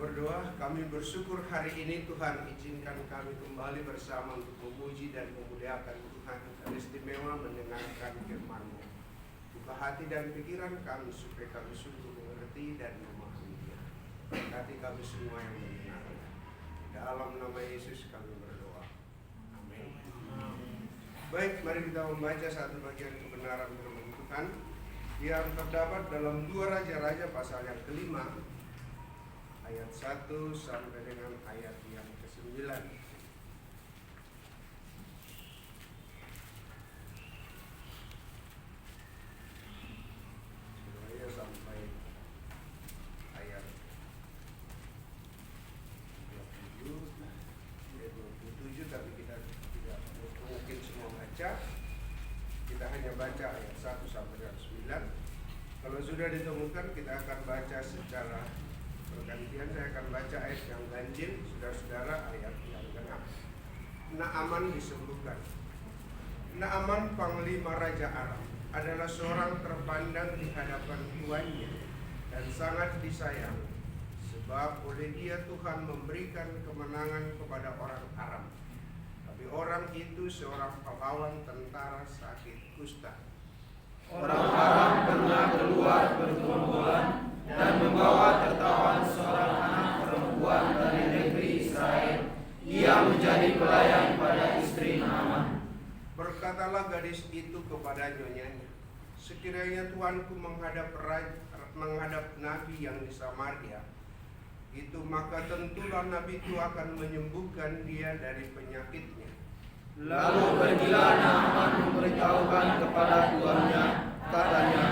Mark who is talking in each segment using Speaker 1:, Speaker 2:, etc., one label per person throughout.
Speaker 1: berdoa, kami bersyukur hari ini Tuhan izinkan kami kembali bersama untuk memuji dan memuliakan Tuhan. Dan istimewa mendengarkan firman-Mu. Buka hati dan pikiran kami supaya kami sungguh mengerti dan memahami Dia. Berkati kami semua yang mendengarkan. Dalam nama Yesus kami berdoa. Amin. Baik, mari kita membaca satu bagian kebenaran firman Tuhan yang terdapat dalam 2 Raja-Raja pasal yang kelima, ayat 1 sampai dengan ayat yang ke-9. Sebenarnya sampai ayat 27, tapi kita tidak mungkin semua baca. Kita hanya baca ayat 1 sampai dengan 9. Kalau sudah ditemukan, kita akan baca secara bergantian. Saya akan baca ayat yang ganjil, saudara-saudara, ayat yang genap. Naaman disembuhkan. Naaman, panglima Raja Aram, adalah seorang terpandang di hadapan tuannya dan sangat disayang, sebab oleh dia Tuhan memberikan kemenangan kepada orang Aram. Tapi orang itu seorang pahlawan tentara sakit kusta.
Speaker 2: Orang Aram pernah keluar bergerombolan dan membawa tertawan seorang anak perempuan dari negeri Israel. Ia menjadi pelayan pada istri Naaman.
Speaker 1: Berkatalah gadis itu kepada nyonyanya, sekiranya Tuanku menghadap nabi yang di Samaria, itu maka tentulah nabi itu akan menyembuhkan dia dari penyakitnya.
Speaker 2: Lalu pergilah Naaman memberitahukan kepada tuannya, katanya,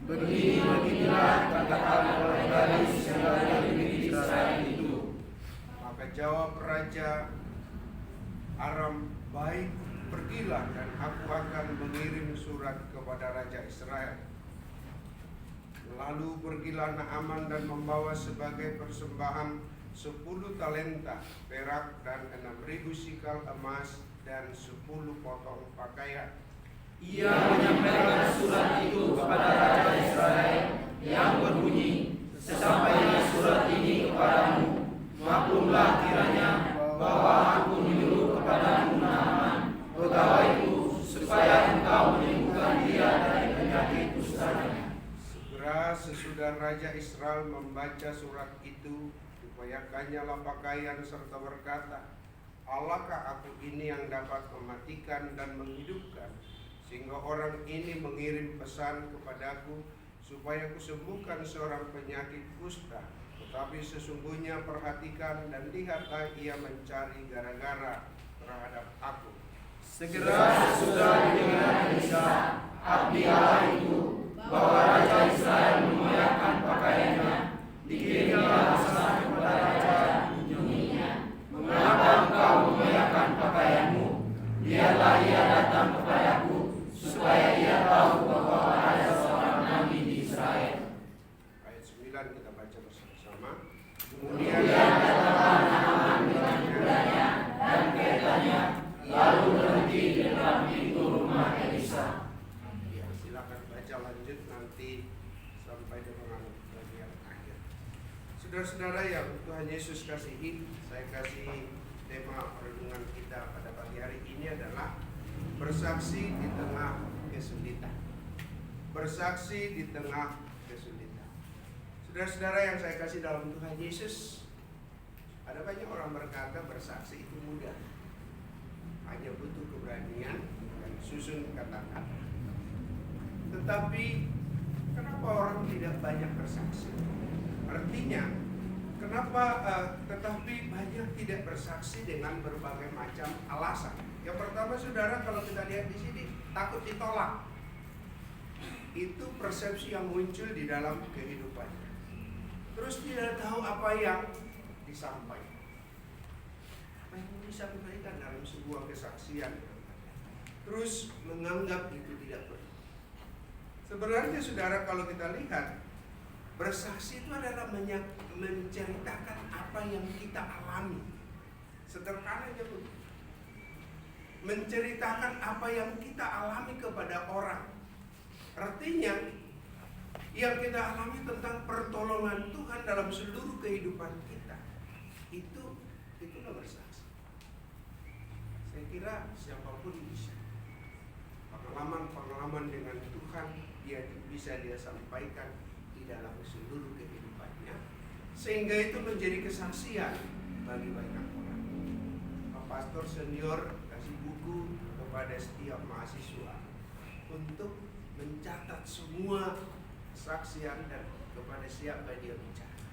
Speaker 2: beginilah katakan oleh gadis yang dari negeri Israel itu.
Speaker 1: Maka jawab Raja Aram, baik, pergilah dan aku akan mengirim surat kepada Raja Israel. Lalu pergilah Naaman dan membawa sebagai persembahan 10 talenta perak dan 6.000 sikal emas dan 10 potong pakaian.
Speaker 2: Ia menyampaikan surat itu kepada Raja Israel yang berbunyi, sesampainya surat ini kepadamu, maklumlah kiranya bahwa aku menyuruh kepadamu Naaman, pegawaiku, supaya engkau menyembuhkan dia dari penyakit kustanya.
Speaker 1: Segera sesudah Raja Israel membaca surat itu, dipoyakannya pakaian serta berkata, Allahkah aku ini yang dapat mematikan dan menghidupkan, sehingga orang ini mengirim pesan kepadaku supaya kusembuhkan seorang penyakit kusta. Tetapi sesungguhnya perhatikan dan lihatlah, ia mencari gara-gara terhadap aku.
Speaker 2: Segera sesudah didengar Elisa, abdi Allah itu, bahwa Raja Israel memoyakan pakaiannya, dikirimlah pesan kepada Raja nyonyanya, mengapa engkau memoyakan pakaianmu? Biarlah ia datang kepadaku, supaya ia tahu bahwa ada seorang nabi di Israel.
Speaker 1: Ayat 9 kita baca bersama-sama.
Speaker 2: Kemudian datanglah Naaman dengan kudanya dan keretanya, lalu berhenti di depan pintu rumah Elisa.
Speaker 1: Ya, silakan baca lanjut nanti sampai dengan bagian akhir. Saudara-saudara yang Tuhan Yesus kasihi, saya kasih tema renungan kita pada pagi hari ini adalah bersaksi di tengah kesulitan. Bersaksi di tengah kesulitan. Saudara-saudara yang saya kasih dalam Tuhan Yesus, ada banyak orang berkata bersaksi itu mudah, hanya butuh keberanian dan susun kata-kata. Tetapi kenapa orang tidak banyak bersaksi? Artinya, kenapa tetapi banyak tidak bersaksi dengan berbagai macam alasan. Yang pertama, saudara, kalau kita lihat di sini, takut ditolak. Itu persepsi yang muncul di dalam kehidupannya. Terus tidak tahu apa yang disampaikan, apa yang disampaikan dalam sebuah kesaksian. Terus menganggap itu tidak perlu. Sebenarnya, saudara, kalau kita lihat, bersaksi itu adalah menceritakan apa yang kita alami. Sederhana aja begitu. Menceritakan apa yang kita alami kepada orang. Artinya, yang kita alami tentang pertolongan Tuhan dalam seluruh kehidupan kita, itu nomor saksi. Saya kira siapapun bisa. Pengalaman dengan Tuhan bisa dia sampaikan di dalam seluruh kehidupannya, sehingga itu menjadi kesaksian bagi banyak orang. Pak Pastor senior kasih buku kepada setiap mahasiswa untuk mencatat semua kesaksian dan kepada siapa dia bicara.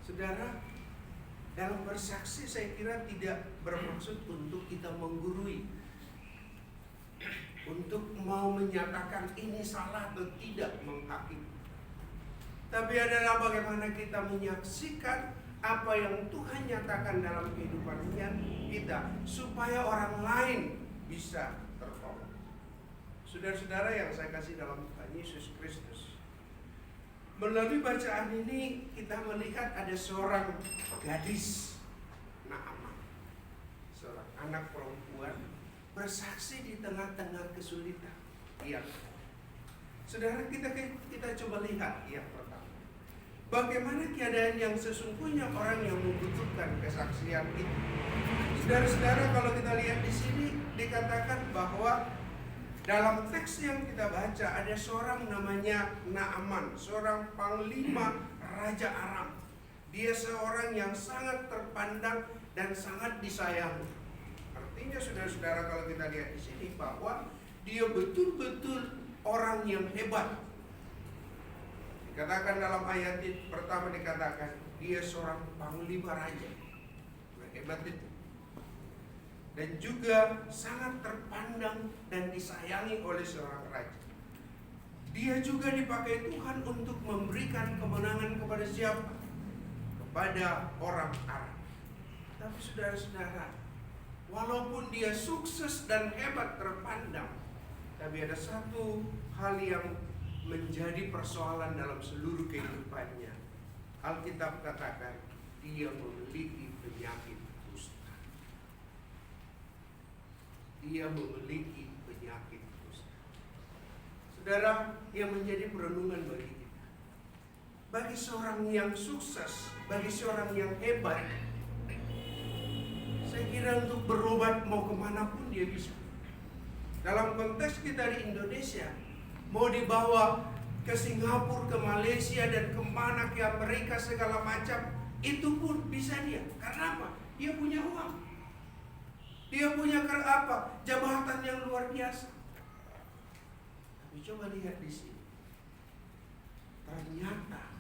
Speaker 1: Saudara, dalam bersaksi saya kira tidak bermaksud untuk kita menggurui, untuk mau menyatakan ini salah atau tidak, menghakimi. Tapi adalah bagaimana kita menyaksikan apa yang Tuhan nyatakan dalam kehidupan kita, supaya orang lain bisa tertolong. Saudara-saudara yang saya kasih dalam Tuhan Yesus Kristus, melalui bacaan ini kita melihat ada seorang gadis Naaman, seorang anak perempuan bersaksi di tengah-tengah kesulitan. Iya. Saudara, kita coba lihat yang pertama. Bagaimana keadaan yang sesungguhnya orang yang membutuhkan kesaksian itu. Saudara-saudara, kalau kita lihat di sini dikatakan bahwa dalam teks yang kita baca ada seorang namanya Naaman, seorang panglima Raja Aram. Dia seorang yang sangat terpandang dan sangat disayangi. Artinya saudara-saudara, kalau kita lihat di sini bahwa dia betul-betul orang yang hebat. Dikatakan dalam ayat pertama, dikatakan dia seorang panglima raja. Nah, hebat itu. Dan juga sangat terpandang dan disayangi oleh seorang raja. Dia juga dipakai Tuhan untuk memberikan kemenangan kepada siapa? Kepada orang Arab. Tapi saudara-saudara, walaupun dia sukses dan hebat terpandang, tapi ada satu hal yang menjadi persoalan dalam seluruh kehidupannya. Alkitab katakan dia memiliki penyakit kusta. Dia memiliki penyakit kusta. Saudara, yang menjadi perenungan bagi kita, bagi seorang yang sukses, bagi seorang yang hebat, saya kira untuk berobat mau kemanapun dia bisa. Dalam konteks kita di Indonesia, mau dibawa ke Singapura, ke Malaysia, dan kemana, ke Amerika, segala macam, itu pun bisa dia. Karena apa? Dia punya uang. Dia punya jabatan yang luar biasa. Tapi coba lihat di sini. Ternyata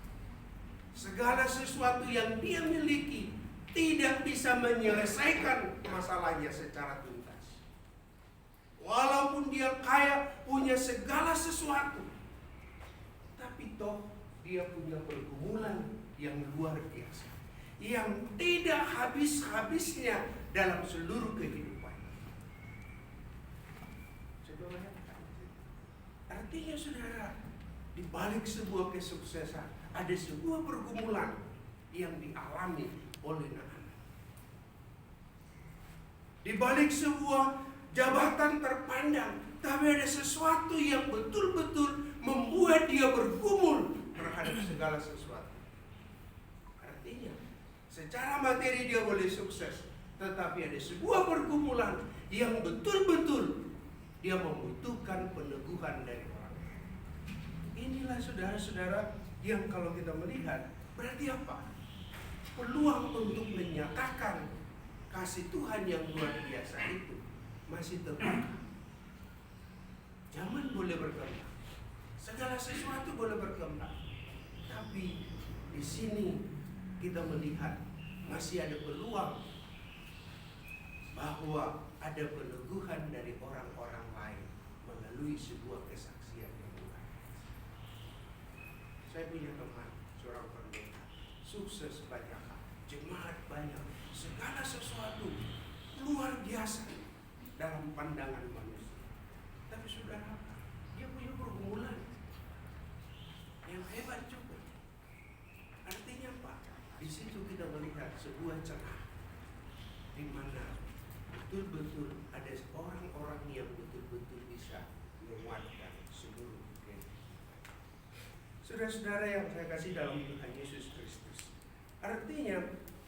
Speaker 1: segala sesuatu yang dia miliki tidak bisa menyelesaikan masalahnya secara tuntas. Walaupun dia kaya, punya segala sesuatu, tapi toh dia punya pergumulan yang luar biasa, yang tidak habis-habisnya dalam seluruh kehidupan. Coba bayangkan. Artinya saudara, di balik sebuah kesuksesan ada sebuah pergumulan yang dialami oleh Naaman. Di balik sebuah jabatan terpandang, tapi ada sesuatu yang betul-betul membuat dia bergumul terhadap segala sesuatu. Artinya, secara materi dia boleh sukses, tetapi ada sebuah pergumulan yang betul-betul dia membutuhkan peneguhan dari orang. Inilah saudara-saudara yang kalau kita melihat, berarti apa? Peluang untuk menyatakan kasih Tuhan yang luar biasa itu masih terbuka. Zaman boleh berkembang, segala sesuatu boleh berkembang, tapi di sini kita melihat masih ada peluang bahwa ada peneguhan dari orang-orang lain melalui sebuah kesaksian yang luar biasa. Saya punya teman, seorang pendeta, sukses banyak hal, jemaat banyak, segala sesuatu luar biasa dalam pandangan manusia. Tapi saudara, dia punya pergumulan yang hebat juga. Artinya apa? Di situ kita melihat sebuah cerah di mana betul-betul ada orang-orang yang betul-betul bisa menguatkan seluruh kehidupan. Saudara-saudara yang saya kasih dalam Tuhan Yesus Kristus, artinya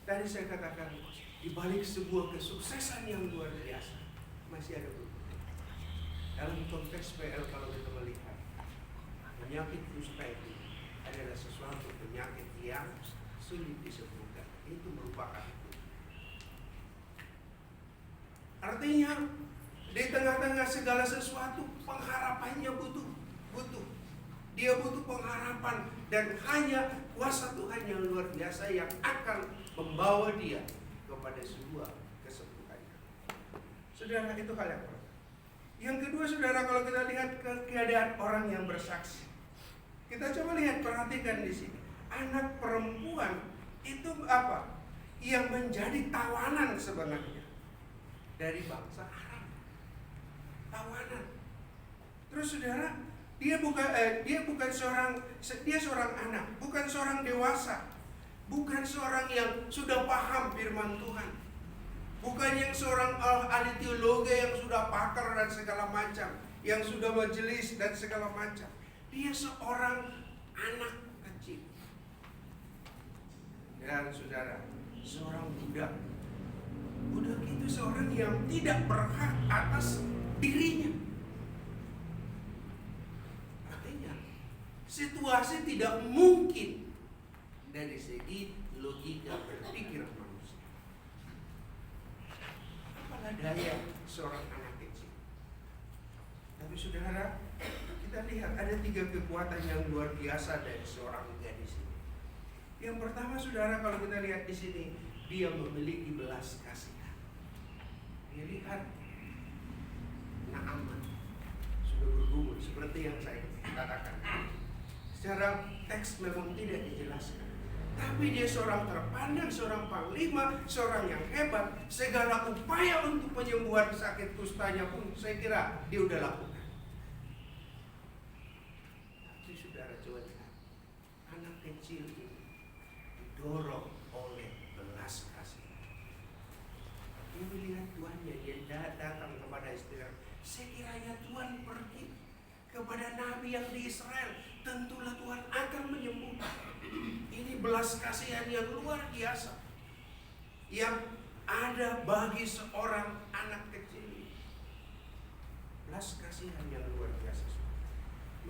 Speaker 1: tadi saya katakan di balik sebuah kesuksesan yang luar biasa masih ada berbeda. Dalam konteks PL kalau kita melihat penyakit kusta itu adalah sesuatu penyakit yang sulit disembuhkan. Itu merupakan itu. Artinya di tengah-tengah segala sesuatu pengharapannya butuh. Dia butuh pengharapan dan hanya kuasa Tuhan yang luar biasa yang akan membawa dia kepada sebuah kesembuhan. Saudara, itu hal yang pertama. Yang kedua, saudara, kalau kita lihat keadaan orang yang bersaksi, kita coba lihat, perhatikan di sini. Anak perempuan itu apa? Yang menjadi tawanan sebenarnya dari bangsa Arab. Tawanan. Terus saudara, dia seorang anak, bukan seorang dewasa, bukan seorang yang sudah paham firman Tuhan, bukan yang seorang ahli teologi yang sudah pakar dan segala macam, yang sudah majelis dan segala macam. Dia seorang anak kecil. Dan saudara, seorang budak. Budak itu seorang yang tidak berhak atas dirinya. Artinya, situasi tidak mungkin dari segi logika berpikir manusia. Apalah daya seorang anak kecil. Tapi saudara, kita lihat ada 3 kekuatan yang luar biasa dari seorang gadis ini. Yang pertama, saudara, kalau kita lihat di sini, dia memiliki belas kasihan. Dia lihat Naaman sudah bergumul seperti yang saya katakan. Secara teks memang tidak dijelaskan, tapi dia seorang terpandang, seorang panglima, seorang yang hebat. Segala upaya untuk penyembuhan sakit kustanya pun saya kira dia udah lakukan. Tapi saudara, coba lihat, anak kecil ini didorong oleh belas kasih. Dia melihat tuannya, dia datang kepada istrinya. Sekiranya Tuhan pergi kepada nabi yang di Israel, tentulah Tuhan akan menyembuhkan. Ini belas kasihan yang luar biasa yang ada bagi seorang anak kecil. Belas kasihan yang luar biasa,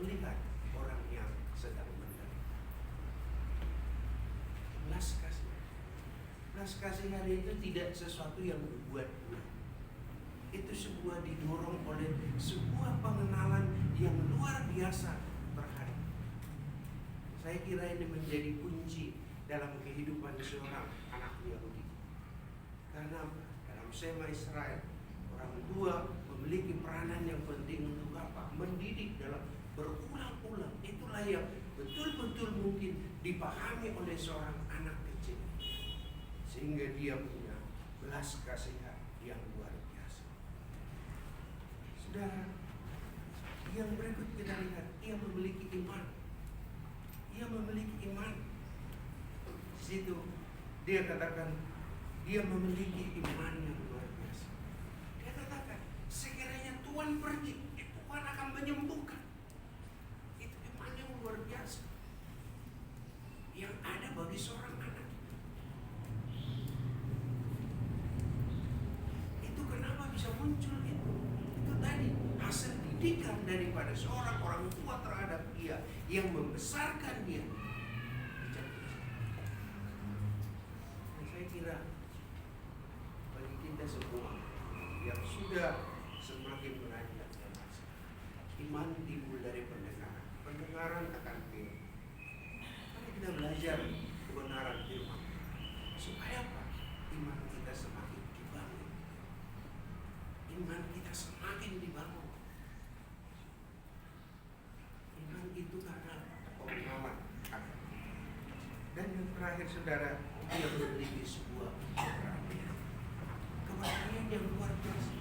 Speaker 1: melihat orang yang sedang menderita. Belas kasihan. Belas kasihan itu tidak sesuatu yang dibuat-buat. Itu sebuah didorong oleh sebuah pengenalan yang luar biasa terhadap. Saya kira ini menjadi kunci dalam kehidupan seorang anak Yahudi. Karena dalam Shema Israel, orang tua memiliki peranan yang penting untuk apa? Mendidik dalam berulang-ulang. Itulah yang betul-betul mungkin dipahami oleh seorang anak kecil, sehingga dia punya belas kasihan yang luar biasa. Saudara, yang berikut kita lihat, ia memiliki iman. Ia memiliki iman. Di situ dia katakan, dia memiliki iman yang luar biasa. Dia katakan, sekiranya Tuhan pergi, Tuhan akan menyembuhkan. Itu iman yang luar biasa yang ada bagi seorang anak. Itu kenapa bisa muncul itu? Itu tadi hasil didikan daripada seorang orang tua terhadap dia yang membesarkan dia. Dan saya kira bagi kita semua yang sudah semakin beranjak dewasa, iman timbul dari pendengaran. Pendengaran akan firman. Mari kita belajar kebenaran firman. Supaya apa? Iman kita semakin dibangun. Iman kita semakin dibangun. Iman itu karena pengenalan. Dan yang terakhir, saudara, dia memiliki sebuah keberanian. Keberanian yang luar biasa.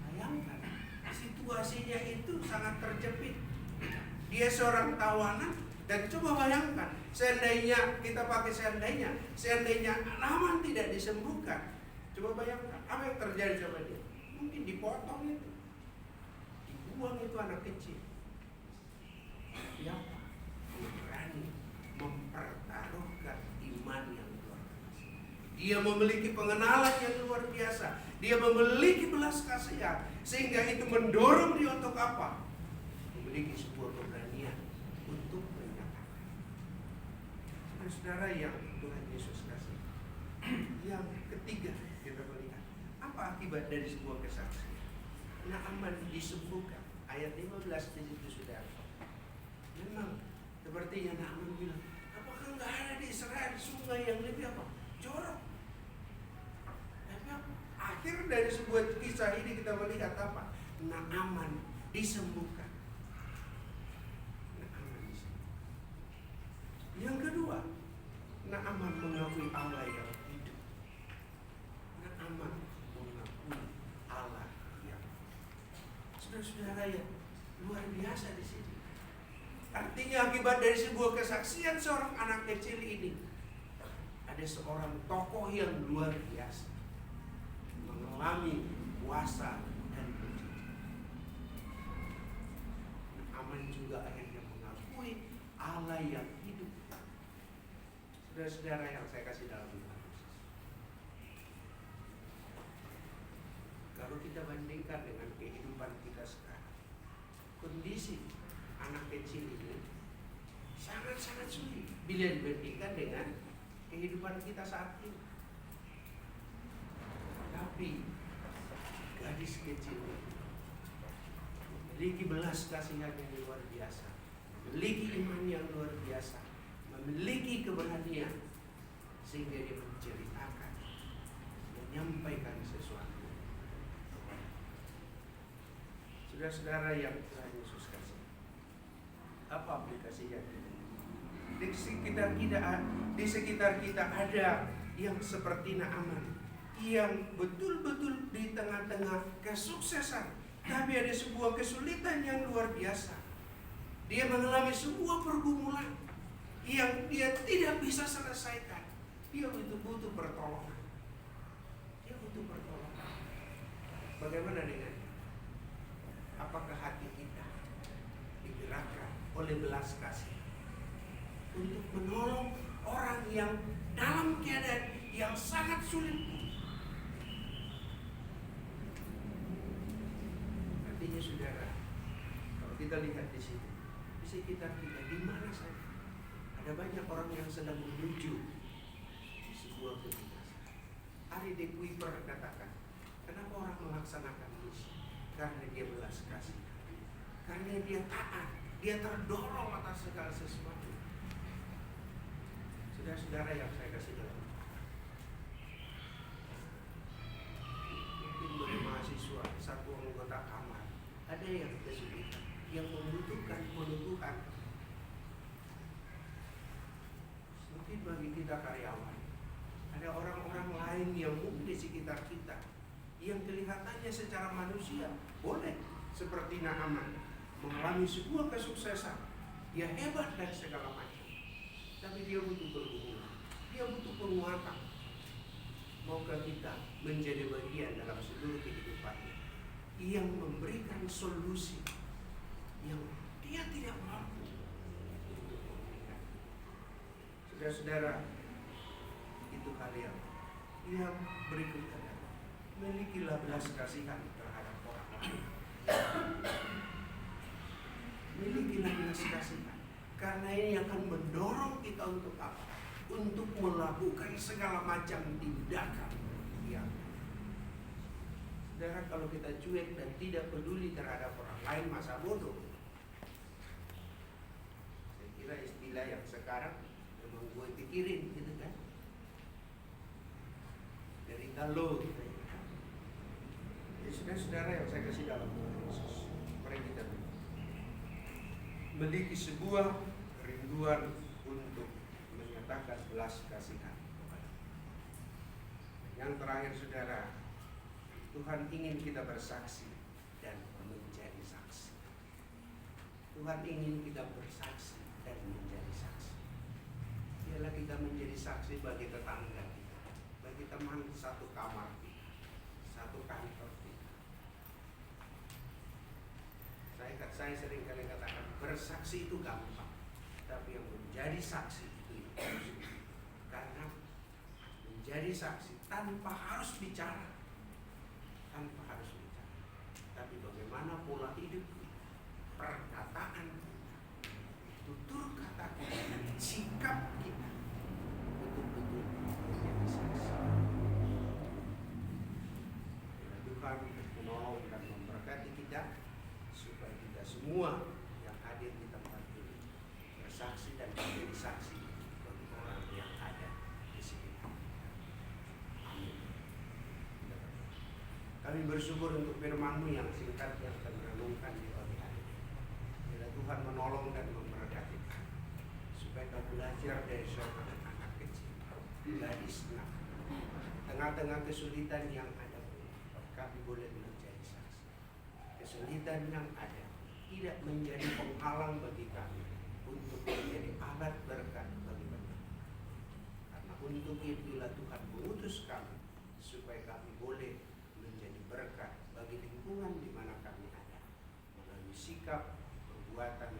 Speaker 1: Bayangkan, situasinya itu sangat terjepit. Dia seorang tawanan, dan coba bayangkan, seandainya kita pakai seandainya Naaman tidak disembuhkan, coba bayangkan apa yang terjadi sama dia. Mungkin dipotong itu, dibuang itu anak kecil. Siapa yang berani mempertaruhkan iman yang luar biasa? Dia memiliki pengenalan yang luar biasa. Dia memiliki belas kasihan, sehingga itu mendorong dia untuk apa? Memiliki sebuah keberanian untuk menyatakan. Saudara yang Tuhan Yesus kasih. Yang ketiga, kita melihat apa akibat dari sebuah kesaksian. Naaman disembuhkan. Ayat 15 di situ, saudara. Memang sepertinya Naaman bilang, apakah nggak ada di Israel sungai yang lebih apa? Jorok. Tapi apa? Akhir dari sebuah kisah ini kita melihat apa? Naaman disembuhkan. Naaman disembuhkan. Yang kedua, Naaman mengakui Allah yang hidup. Naaman mengakui Allah yang saudara-saudara yang luar biasa di sini. Artinya akibat dari sebuah kesaksian seorang anak kecil ini, ada seorang tokoh yang luar biasa mengalami kuasa dan mujizat. Naaman juga akhirnya mengakui Allah yang hidup. Saudara-saudara yang saya kasih dalam Tuhan Yesus, kalau kita bandingkan dengan kehidupan kita sekarang, kondisi anak kecil ini sangat-sangat sulit bila dibandingkan dengan kehidupan kita saat ini. Tapi gadis kecil ini memiliki belas kasihan yang luar biasa, memiliki iman yang luar biasa, memiliki keberanian, sehingga dia menceritakan, menyampaikan sesuatu. Saudara-saudara yang Tuhan Yesus kasih, apa aplikasinya? Di sekitar kita ada yang seperti Naaman, yang betul-betul di tengah-tengah kesuksesan, tapi ada sebuah kesulitan yang luar biasa. Dia mengalami sebuah pergumulan yang dia tidak bisa selesaikan. Dia butuh pertolongan. Dia butuh pertolongan. Bagaimana dengan? Apakah hati kita digerakkan oleh belas kasih untuk menolong orang yang dalam keadaan yang sangat sulit? Artinya saudara, kalau kita lihat di sini, di sekitar kita, di mana saja ada banyak orang yang sedang menuju sebuah kebinasan. Ari de Kuiper katakan, kenapa orang melaksanakan misi? Karena dia belas kasih, karena dia taat, dia terdorong atas segala sesuatu. Saudara-saudara yang saya kasih dalam, mungkin bagi mahasiswa satu anggota kamar ada yang kesulitan, yang membutuhkan penutuhan. Mungkin bagi kita karyawan, ada orang-orang lain yang mungkin di sekitar kita yang kelihatannya secara manusia boleh seperti Naaman mengalami sebuah kesuksesan, dia hebat dan segala macam, tapi dia butuh pergumulan, dia butuh penguatan. Maukah kita menjadi bagian dalam seluruh kehidupannya yang memberikan solusi yang dia tidak mampu untuk memberikan? Saudara-saudara, itu kalian yang berikut adalah milikilah belas kasihan terhadap orang lain. Milikilah belas kasihan, karena ini akan mendorong kita untuk apa? Untuk melakukan segala macam tindakan yang, saudara, kalau kita cuek dan tidak peduli terhadap orang lain, masa bodoh. Saya kira istilah yang sekarang memang gue pikirin gitu kan, dari kalau kita ya. Saudara yang saya kasih dalam Tuhan Yesus, mari kita memiliki sebuah kerinduan untuk menyatakan belas kasihan kepada. Yang terakhir, saudara, Tuhan ingin kita bersaksi dan menjadi saksi. Tuhan ingin kita bersaksi dan menjadi saksi. Biarlah kita menjadi saksi bagi tetangga kita, bagi teman satu kamar kita, satu kantor kita. Saya sering kali katakan bersaksi itu gampang, tapi yang menjadi saksi itu yang sulit. Karena menjadi saksi tanpa harus bicara, tapi bagaimana pola hidup kita, perkataan kita, tutur kata kita, sikap kita betul-betul menjadi saksi. Tuhan menolong dan memberkati kita supaya kita semua yang hadir di tempat ini bersaksi dan menjadi saksi bagi orang yang ada di sekitar kita. Amin. Kami bersyukur untuk firman-Mu yang singkat yang akan merenungkan di pagi hari ini. Bila Tuhan menolong dan memberkati kami supaya kami belajar dari seorang anak kecil, gadis nak, tengah-tengah kesulitan yang ada, kami boleh menjadi saksi. Kesulitan yang ada tidak menjadi penghalang bagi kami untuk menjadi alat berkat bagi banyak. Karena untuk itulah Tuhan mengutus kami supaya kami boleh menjadi berkat bagi lingkungan di mana kami ada melalui sikap, perbuatan,